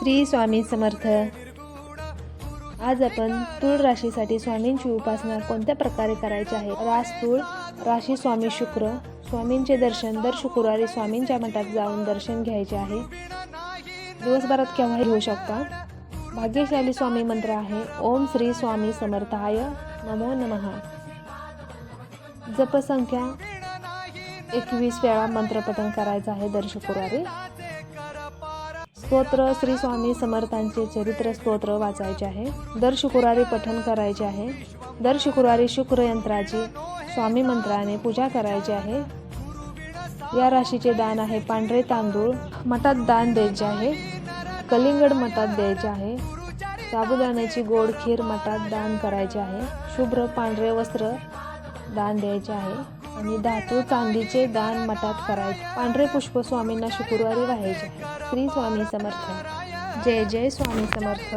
श्री स्वामी समर्थ। आज आपण तूळ राशीसाठी स्वामींची उपासना कोणत्या प्रकारे करायची आहे। रास तूळ राशी स्वामी शुक्र। स्वामींचे दर्शन दर शुक्रवारी स्वामींच्या मठात जाऊन दर्शन घ्यायचे आहे। दिवसभरात केव्हाही घेऊ शकता। भाग्यशाली स्वामी मंत्र आहे ओम श्री स्वामी समर्थाय नमो नमः। जपसंख्या 21 वेळा मंत्रपठण करायचं आहे दर शुक्रवारी। स्तोत्र श्री स्वामी समर्थांचे चरित्र स्तोत्र वाचायचे आहे। दर शुक्रवारी पठण करायचे आहे। दर शुक्रवारी शुक्र यंत्राची स्वामी मंत्राने पूजा करायची आहे। या राशीचे दान आहे पांढरे तांदूळ मठात दान द्यायचे आहे। कलिंगड मठात द्यायचे आहे। साबुदाण्याची गोड खीर मठात दान करायचे आहे। शुभ्र पांढरे वस्त्र दान द्यायचे आहे आणि धातू चांदीचे दान मठात करायचे। पांढरे पुष्प स्वामींना शुक्रवारी वाहायचे आहे। श्री स्वामी समर्थ। जय जय स्वामी समर्थ।